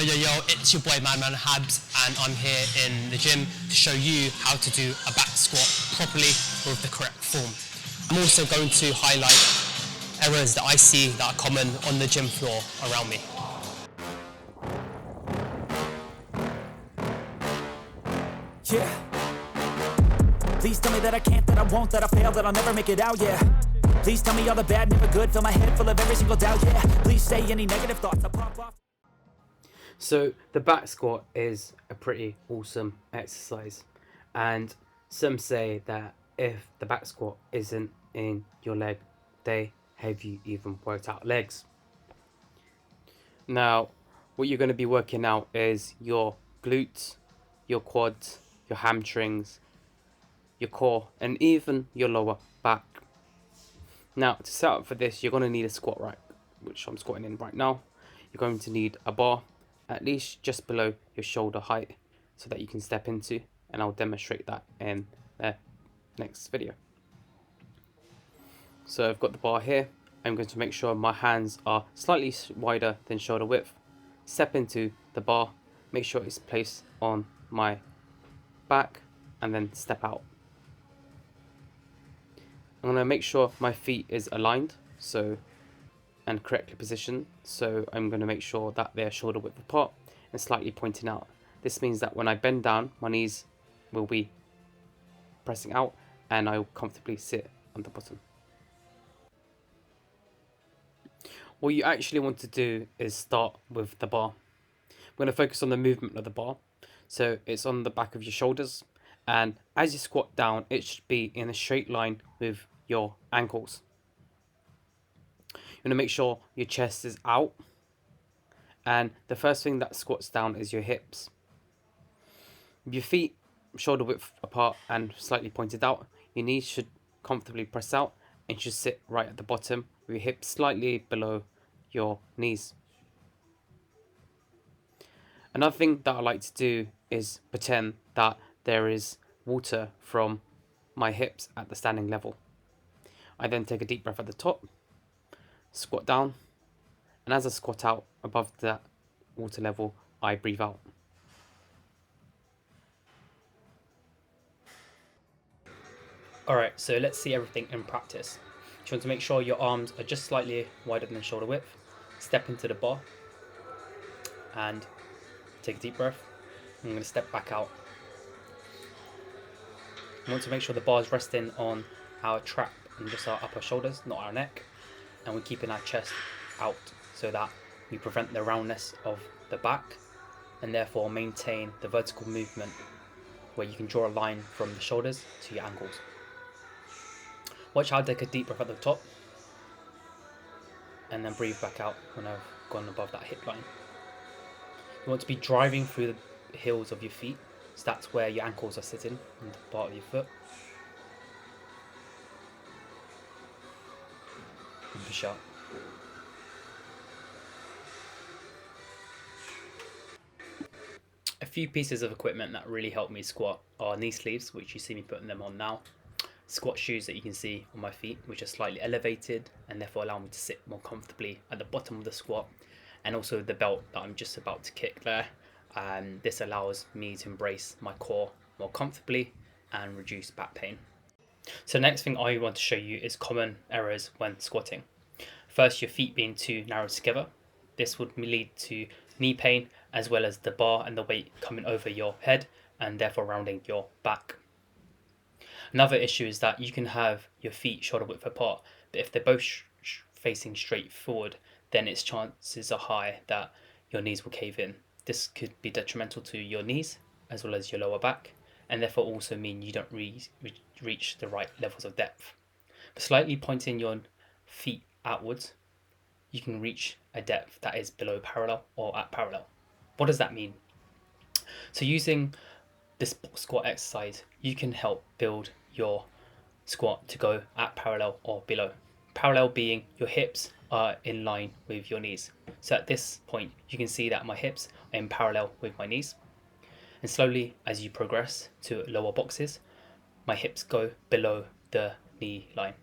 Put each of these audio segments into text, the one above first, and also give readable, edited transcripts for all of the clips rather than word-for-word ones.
Yo, yo, it's your boy Madman Habs, and I'm here in the gym to show you how to do a back squat properly with the correct form. I'm also going to highlight errors that I see that are common on the gym floor around me. Yeah. Please tell me that I can't, that I won't, that I fail, that I'll never make it out, yeah. Please tell me all the bad, never good, fill my head full of every single doubt, yeah. Please say any negative thoughts, I'll pop off. So the back squat is a pretty awesome exercise, and some say that if the back squat isn't in your leg day, have you even worked out legs? Now, what you're going to be working out is your glutes, your quads, your hamstrings, your core, and even your lower back. Now, to set up for this, you're going to need a squat rack, which I'm squatting in right now. You're going to need a bar, at least just below your shoulder height, so that you can step into, and I'll demonstrate that in the next video. So I've got the bar here. I'm going to make sure my hands are slightly wider than shoulder width. Step into the bar, make sure it's placed on my back, and then step out. I'm going to make sure my feet is aligned and correctly positioned, so I'm going to make sure that they're shoulder width apart and slightly pointing out. This means that when I bend down, my knees will be pressing out and I will comfortably sit on the bottom. What you actually want to do is start with the bar. I'm going to focus on the movement of the bar. So it's on the back of your shoulders, and as you squat down, it should be in a straight line with your ankles. You want to make sure your chest is out, and the first thing that squats down is your hips. Your feet shoulder width apart and slightly pointed out. Your knees should comfortably press out and should sit right at the bottom with your hips slightly below your knees. Another thing that I like to do is pretend that there is water from my hips at the standing level. I then take a deep breath at the top, squat down, and as I squat out above that water level, I breathe out. Alright, so let's see everything in practice. You want to make sure your arms are just slightly wider than shoulder width. Step into the bar and take a deep breath. I'm going to step back out. We want to make sure the bar is resting on our trap and just our upper shoulders, not our neck. And we're keeping our chest out so that we prevent the roundness of the back and therefore maintain the vertical movement where you can draw a line from the shoulders to your ankles. Watch how I take a deep breath at the top and then breathe back out when I've gone above that hip line. You want to be driving through the heels of your feet, so that's where your ankles are sitting on the part of your foot. And push out. A few pieces of equipment that really help me squat are knee sleeves, which you see me putting them on now. Squat shoes that you can see on my feet, which are slightly elevated and therefore allow me to sit more comfortably at the bottom of the squat, and also the belt that I'm just about to kick there. This allows me to embrace my core more comfortably and reduce back pain. So the next thing I want to show you is common errors when squatting. First, your feet being too narrow together. This would lead to knee pain, as well as the bar and the weight coming over your head and therefore rounding your back. Another issue is that you can have your feet shoulder width apart, but if they're both facing straight forward, then its chances are high that your knees will cave in. This could be detrimental to your knees as well as your lower back, and therefore also mean you don't reach the right levels of depth. But slightly pointing your feet outwards, you can reach a depth that is below parallel or at parallel. What does that mean? So using this squat exercise, you can help build your squat to go at parallel or below. Parallel being your hips are in line with your knees. So at this point, you can see that my hips are in parallel with my knees. And slowly, as you progress to lower boxes, my hips go below the knee line.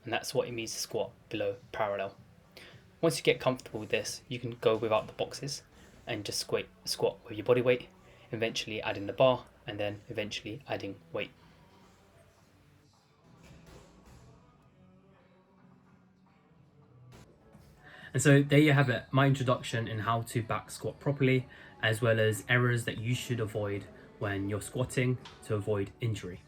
And that's what it means to squat below parallel. Once you get comfortable with this, you can go without the boxes. and just squat with your body weight, eventually adding the bar, and then eventually adding weight. And so there you have it, my introduction in how to back squat properly, as well as errors that you should avoid when you're squatting to avoid injury.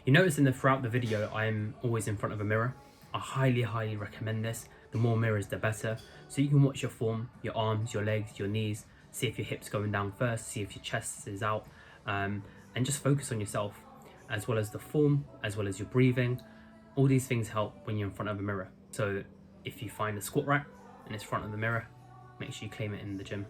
You notice throughout the video, I'm always in front of a mirror. I highly recommend this. The more mirrors, the better. So you can watch your form, your arms, your legs, your knees, see if your hips going down first, see if your chest is out, and just focus on yourself, as well as the form, as well as your breathing. All these things help when you're in front of a mirror. So if you find a squat rack and it's front of the mirror, make sure you claim it in the gym.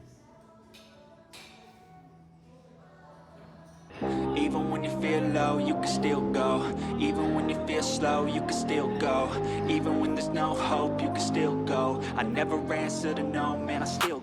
Even when you feel low, you can still go. Even when you feel slow, you can still go. Even when there's no hope, you can still go. I never answer to no, man, I still